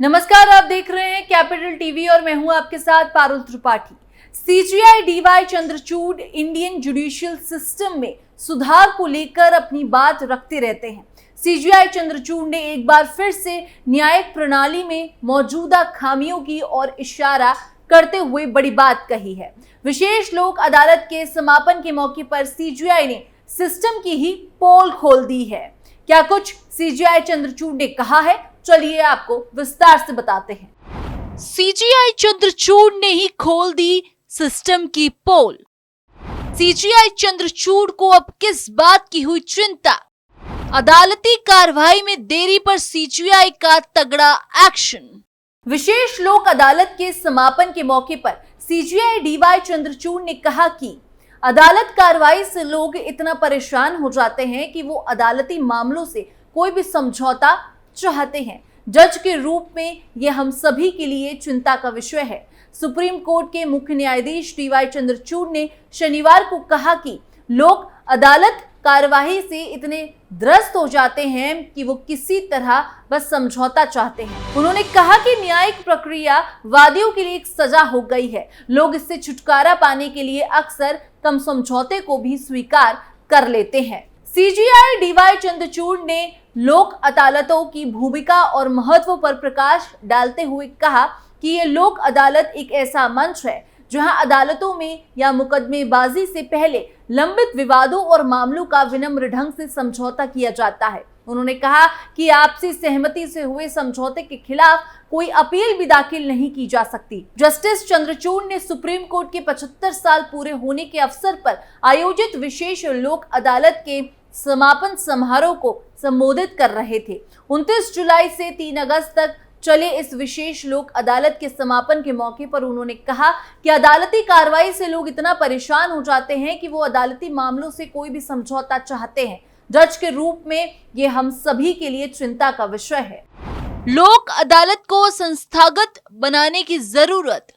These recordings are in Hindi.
नमस्कार, आप देख रहे हैं कैपिटल टीवी और मैं हूं आपके साथ Parul Tripathi. CGI D Y Chandrachud Indian judicial system में सुधार को लेकर अपनी बात रखते रहते हैं। सीजीआई चंद्रचूड़ ने एक बार फिर से न्यायिक प्रणाली में मौजूदा खामियों की ओर इशारा करते हुए बड़ी बात कही है। विशेष लोक अदालत के समापन के मौके पर सीजीआई ने सिस्टम की ही पोल खोल दी है। क्या कुछ सीजीआई चंद्रचूड़ ने कहा है, चलिए आपको विस्तार से बताते हैं। सीजीआई चंद्रचूड़ ने ही खोल दी सिस्टम की पोल। सीजीआई चंद्रचूड़ को अब किस बात की हुई चिंता? अदालती कार्रवाई में देरी पर सीजीआई का तगड़ा एक्शन। विशेष लोक अदालत के समापन के मौके पर सीजीआई डीवाई चंद्रचूड़ ने कहा कि अदालत कार्रवाई से लोग इतना परेशान हो जाते हैं कि वो अदालती मामलों से कोई भी समझौता चाहते हैं। जज के रूप में यह हम सभी के लिए चिंता का विषय है। सुप्रीम कोर्ट के मुख्य न्यायाधीश डीवाई चंद्रचूड़ ने शनिवार को कहा कि लोग अदालत कार्यवाही से इतने त्रस्त हो जाते हैं कि वो किसी तरह बस समझौता चाहते हैं। उन्होंने कहा कि न्यायिक प्रक्रिया वादियों के लिए एक सजा हो गई है। लोग इससे छुटकारा पाने के लिए अक्सर कम समझौते को भी स्वीकार कर लेते हैं। सीजीआई डीवाई चंद्रचूड़ ने लोक अदालतों की भूमिका और महत्व पर प्रकाश डालते हुए कहा कि ये लोक अदालत एक ऐसा मंच है जहां अदालतों में या मुकदमेबाजी से पहले लंबित विवादों और मामलों का विनम्र ढंग से समझौता किया जाता है। उन्होंने कहा कि आपसी सहमति से हुए समझौते के खिलाफ कोई अपील भी दाखिल नहीं की जा सकती। जस्टिस चंद्रचूड़ ने सुप्रीम कोर्ट के 75 साल पूरे होने के अवसर पर आयोजित विशेष लोक अदालत के समापन समारोह को संबोधित कर रहे थे। 29 जुलाई से 3 अगस्त तक चले इस विशेष लोक अदालत के समापन के मौके पर उन्होंने कहा कि अदालती कार्रवाई से लोग इतना परेशान हो जाते हैं कि वो अदालती मामलों से कोई भी समझौता चाहते हैं। जज के रूप में ये हम सभी के लिए चिंता का विषय है। लोक अदालत को संस्थागत बनाने की जरूरत।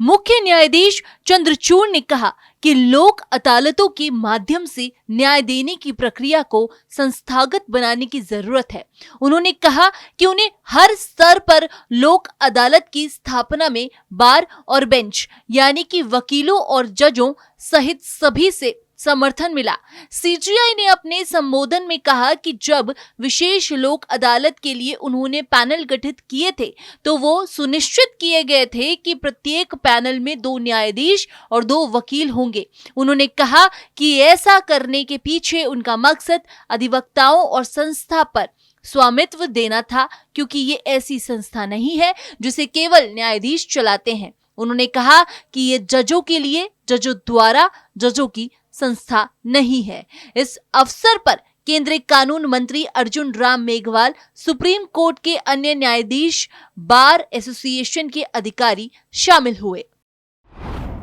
मुख्य न्यायाधीश चंद्रचूड़ ने कहा कि लोक अदालतों के माध्यम से न्याय देने की प्रक्रिया को संस्थागत बनाने की जरूरत है। उन्होंने कहा कि उन्हें हर स्तर पर लोक अदालत की स्थापना में बार और बेंच यानी कि वकीलों और जजों सहित सभी से समर्थन मिला। सीजीआई ने अपने संबोधन में कहा कि जब विशेष लोक अदालत के लिए उन्होंने पैनल गठित किए थे तो वो सुनिश्चित किए गए थे कि प्रत्येक पैनल में 2 न्यायाधीश और 2 वकील होंगे। उन्होंने कहा कि ऐसा करने के पीछे उनका मकसद अधिवक्ताओं और संस्था पर स्वामित्व देना था, क्योंकि ये ऐसी संस्था नहीं है जिसे केवल न्यायाधीश चलाते हैं। उन्होंने कहा कि ये जजों के लिए, जजों द्वारा जजों की संस्था नहीं है। इस अवसर पर केंद्रीय कानून मंत्री अर्जुन राम मेघवाल, सुप्रीम कोर्ट के अन्य न्यायाधीश, बार एसोसिएशन के अधिकारी शामिल हुए।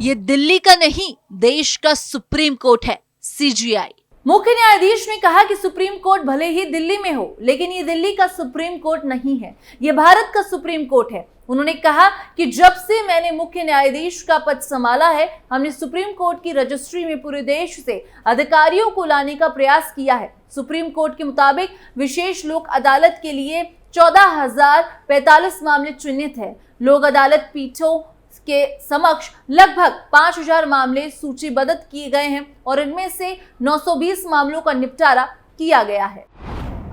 ये दिल्ली का नहीं, देश का सुप्रीम कोर्ट है। सीजीआई मुख्य न्यायाधीश ने कहा कि सुप्रीम कोर्ट भले ही दिल्ली में हो, लेकिन ये दिल्ली का सुप्रीम कोर्ट नहीं है, ये भारत का सुप्रीम कोर्ट है। उन्होंने कहा कि जब से मैंने मुख्य न्यायाधीश का पद संभाला है, हमने सुप्रीम कोर्ट की रजिस्ट्री में पूरे देश से अधिकारियों को लाने का प्रयास किया है। सुप्रीम कोर्ट के मुताबिक विशेष लोक अदालत के लिए 14,045 मामले चिन्हित है। लोक अदालत पीठों के समक्ष लगभग 5,000 मामले सूचीबद्ध किए गए हैं और इनमें से 920 मामलों का निपटारा किया गया है।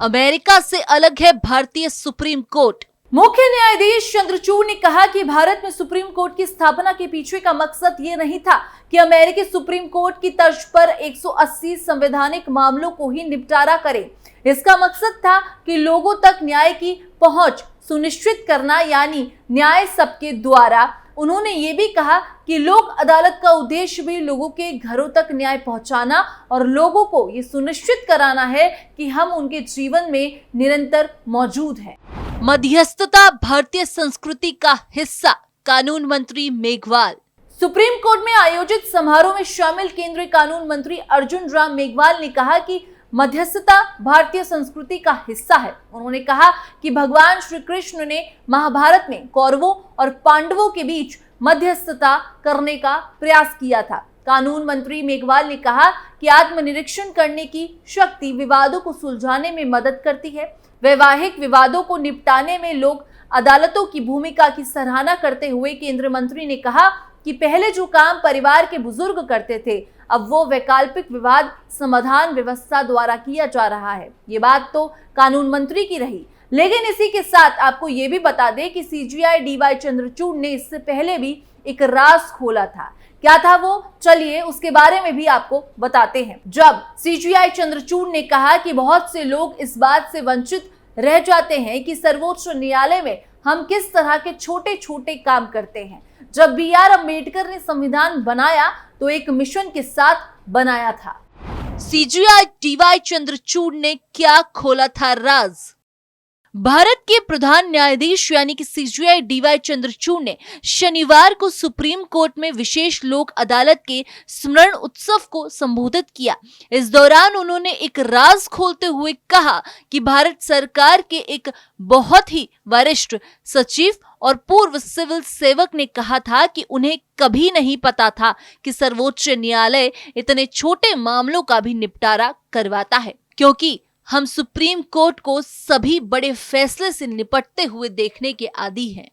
अमेरिका से अलग है भारतीय सुप्रीम कोर्ट। मुख्य न्यायाधीश चंद्रचूड़ ने कहा कि भारत में सुप्रीम कोर्ट की स्थापना के पीछे का मकसद ये नहीं था कि अमेरिकी सुप्रीम कोर्ट की तर्ज पर 180 संवैधानिक मामलों को ही निपटारा करे। इसका मकसद था कि लोगों तक न्याय की पहुंच सुनिश्चित करना, यानी न्याय सबके द्वारा। उन्होंने ये भी कहा कि लोक अदालत का उद्देश्य भी लोगों के घरों तक न्याय पहुंचाना और लोगों को ये सुनिश्चित कराना है कि हम उनके जीवन में निरंतर मौजूद हैं। मध्यस्थता भारतीय संस्कृति का हिस्सा, कानून मंत्री मेघवाल। सुप्रीम कोर्ट में आयोजित समारोह में शामिल केंद्रीय कानून मंत्री अर्जुन राम मेघवाल ने कहा कि मध्यस्थता भारतीय संस्कृति का हिस्सा है। उन्होंने कहा कि भगवान श्री कृष्ण ने महाभारत में कौरवों और पांडवों के बीच मध्यस्थता करने का प्रयास किया था। कानून मंत्री मेघवाल ने कहा कि आत्मनिरीक्षण करने की शक्ति विवादों को सुलझाने में मदद करती है। वैवाहिक विवादों को निपटाने में लोग अदालतों की भूमिका की सराहना करते हुए केंद्रीय मंत्री ने कहा कि पहले जो काम परिवार के बुजुर्ग करते थे, अब वो वैकल्पिक विवाद समाधान व्यवस्था द्वारा किया जा रहा है। ये बात तो कानून मंत्री की रही, लेकिन इसी के साथ आपको ये भी बता दें कि सीजीआई डीवाई चंद्रचूड़ ने इससे पहले भी एक राज खोला था। क्या था वो? चलिए उसके बारे में भी आपको बताते हैं। जब सीजीआई चंद्रचूड़ ने कहा कि बहुत से लोग इस बात से वंचित रह जाते हैं कि सर्वोच्च न्यायालय में हम किस तरह के छोटे छोटे काम करते हैं। जब BR अम्बेडकर ने संविधान बनाया तो एक मिशन के साथ बनाया था। सीजीआई डीवाई चंद्रचूड़ ने क्या खोला था राज? भारत के प्रधान न्यायाधीश यानी कि सीजीआई डीवाई चंद्रचूड़ ने शनिवार को सुप्रीम कोर्ट में विशेष लोक अदालत के स्मरण उत्सव को संबोधित किया। इस दौरान उन्होंने एक राज खोलते हुए कहा कि भारत सरकार के एक बहुत ही वरिष्ठ सचिव और पूर्व सिविल सेवक ने कहा था कि उन्हें कभी नहीं पता था कि सर्वोच्च न्यायालय इतने छोटे मामलों का भी निपटारा करवाता है, क्योंकि हम सुप्रीम कोर्ट को सभी बड़े फैसले से निपटते हुए देखने के आदी हैं।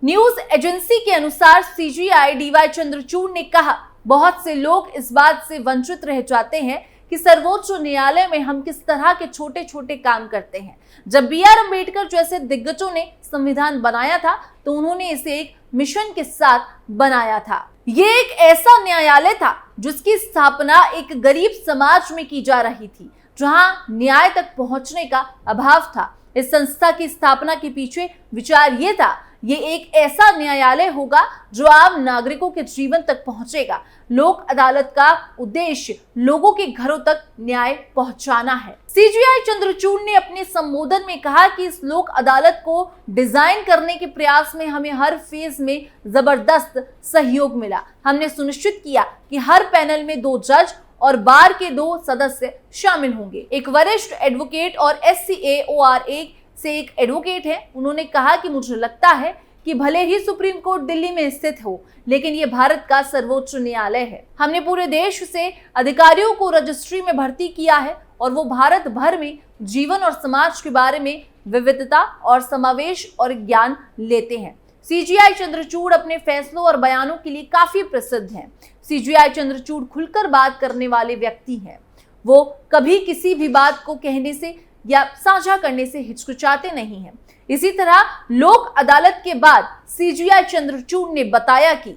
न्यूज एजेंसी के अनुसार सीजीआई डीवाई चंद्रचूड़ ने कहा, बहुत से लोग इस बात से वंचित रह जाते हैं कि सर्वोच्च न्यायालय में हम किस तरह के छोटे छोटे काम करते हैं। जब BR अम्बेडकर जैसे दिग्गजों ने संविधान बनाया था तो उन्होंने इसे एक मिशन के साथ बनाया था। ये एक ऐसा न्यायालय था जिसकी स्थापना एक गरीब समाज में की जा रही थी, जहां न्याय तक पहुंचने का अभाव था। इस संस्था की स्थापना के पीछे विचार ये था, ये एक ऐसा न्यायालय होगा जो आम नागरिकों के जीवन तक पहुंचेगा। लोक अदालत का उद्देश्य लोगों के घरों तक न्याय पहुंचाना है। सीजीआई चंद्रचूड़ ने अपने संबोधन में कहा कि इस लोक अदालत को डिजाइन करने के प्रयास में हमें हर फेज में जबरदस्त सहयोग मिला। हमने सुनिश्चित किया कि हर पैनल में 2 जज और बार के 2 सदस्य शामिल होंगे। एक वरिष्ठ एडवोकेट और SCAORA से एक एडवोकेट है। उन्होंने कहा कि मुझे लगता है कि भले ही सुप्रीम कोर्ट दिल्ली में स्थित हो, लेकिन ये भारत का सर्वोच्च न्यायालय है। हमने पूरे देश से अधिकारियों को रजिस्ट्री में भर्ती किया है और वो भारत भर में जीवन और समाज के बारे में विविधता और समावेश और ज्ञान लेते हैं। सीजीआई चंद्रचूड़ अपने फैसलों और बयानों के लिए काफी प्रसिद्ध हैं। सीजीआई चंद्रचूड़ खुलकर बात करने वाले व्यक्ति हैं। वो कभी किसी भी बात को कहने से या साझा करने से हिचकिचाते नहीं हैं। इसी तरह लोक अदालत के बाद सीजीआई चंद्रचूड़ ने बताया कि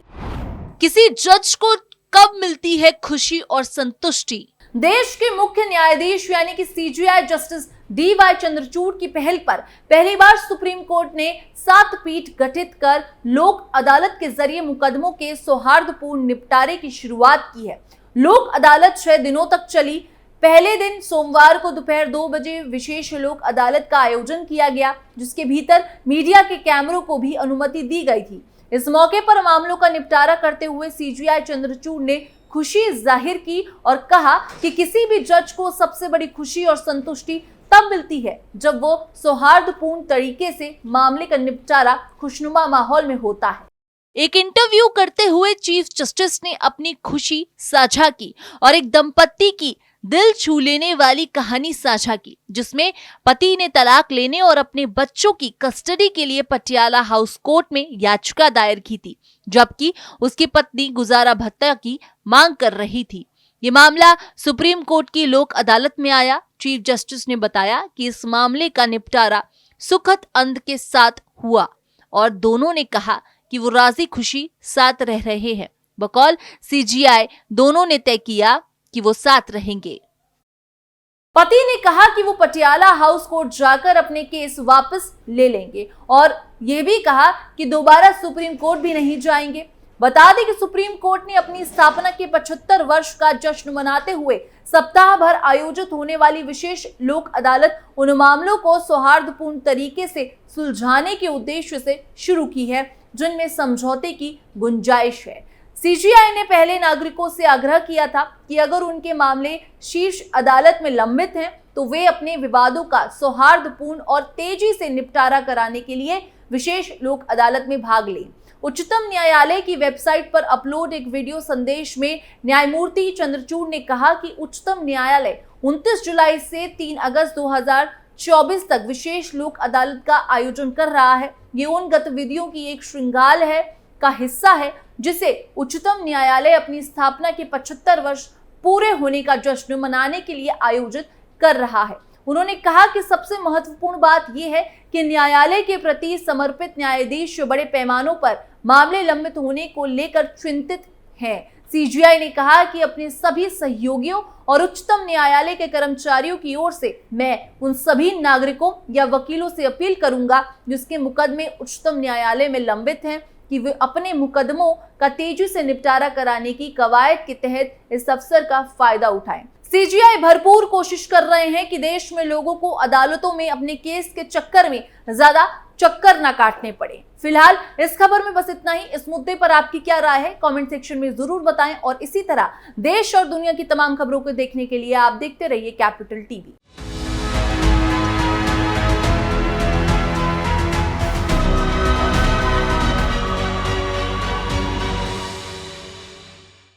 किसी जज को कब मिलती है खुशी और संतुष्टि। देश के मुख्य न्यायाधीश यानी कि सीजीआई जस्टिस डीवाई चंद्रचूड़ की पहल पर पहली बार सुप्रीम कोर्ट ने 7 पीठ गठित कर लोक अदालत के जरिए मुकदमों के सौहार्दपूर्ण निपटारे की शुरुआत की है। लोक अदालत 6 दिनों तक चली। पहले दिन सोमवार को दोपहर 2 बजे विशेष लोक अदालत का आयोजन किया गया, जिसके भीतर मीडिया के कैमरों को भी अनुमति दी गई थी। इस मौके पर मामलों का निपटारा करते हुए सीजीआई चंद्रचूड़ ने खुशी जाहिर की और कहा कि किसी भी जज को सबसे बड़ी खुशी और संतुष्टि तब मिलती है जब वो सौहार्दपूर्ण तरीके से मामले का निपटारा खुशनुमा माहौल में होता है। एक इंटरव्यू करते हुए चीफ जस्टिस ने अपनी खुशी साझा की और एक दंपत्ति की दिल छू लेने वाली कहानी साझा की, जिसमें पति ने तलाक लेने और अपने बच्चों की कस्टडी के लिए पटियाला हाउस कोर्ट में याचिका दायर की थी, जबकि उसकी पत्नी गुजारा भत्ता की मांग कर रही थी। ये मामला सुप्रीम कोर्ट की लोक अदालत में आया। चीफ जस्टिस ने बताया कि इस मामले का निपटारा सुखद अंत के साथ हुआ और दोनों ने कहा कि वो राजी खुशी साथ रह रहे हैं। बकौल सीजीआई दोनों ने तय किया कि वो साथ रहेंगे। पति ने कहा कि वो पटियाला हाउस कोर्ट जाकर अपने केस वापस ले लेंगे और ये भी कहा कि दोबारा सुप्रीम कोर्ट भी नहीं जाएंगे। बता दें कि सुप्रीम कोर्ट ने अपनी स्थापना के 75 वर्ष का जश्न मनाते हुए सप्ताह भर आयोजित होने वाली विशेष लोक अदालत उन मामलों को सौहार्दपूर्ण तरीके से सुलझाने के उद्देश्य से शुरू की है जिनमें समझौते की गुंजाइश है। सीजीआई ने पहले नागरिकों से आग्रह किया था कि अगर उनके मामले शीर्ष अदालत में लंबित हैं तो वे अपने विवादों का सौहार्दपूर्ण और तेजी से निपटारा कराने के लिए विशेष लोक अदालत में भाग लें। उच्चतम न्यायालय की वेबसाइट पर अपलोड एक वीडियो संदेश में न्यायमूर्ति चंद्रचूड़ ने कहा कि उच्चतम न्यायालय 29 जुलाई से 3 अगस्त 24 तक विशेष लोक अदालत का आयोजन कर रहा है। ये उन गतिविधियों की एक श्रृंगार है का हिस्सा है जिसे उच्चतम न्यायालय अपनी स्थापना के 75 वर्ष पूरे होने का जश्न मनाने के लिए आयोजित कर रहा है। उन्होंने कहा कि सबसे महत्वपूर्ण बात यह है कि न्यायालय के प्रति समर्पित न्यायाधीश बड़े पैमानों पर मामले लंबित होने को लेकर चिंतित हैं। सीजीआई ने कहा कि अपने सभी सहयोगियों और उच्चतम न्यायालय के कर्मचारियों की ओर से मैं उन सभी नागरिकों या वकीलों से अपील करूंगा जिसके मुकदमे उच्चतम न्यायालय में लंबित हैं कि वे अपने मुकदमों का तेजी से निपटारा कराने की कवायद के तहत इस अवसर का फायदा उठाएं। सीजीआई भरपूर कोशिश कर रहे हैं कि देश में लोगों को अदालतों में अपने केस के चक्कर में ज्यादा चक्कर ना काटने पड़े। फिलहाल इस खबर में बस इतना ही। इस मुद्दे पर आपकी क्या राय है कमेंट सेक्शन में जरूर बताएं और इसी तरह देश और दुनिया की तमाम खबरों को देखने के लिए आप देखते रहिए कैपिटल टीवी।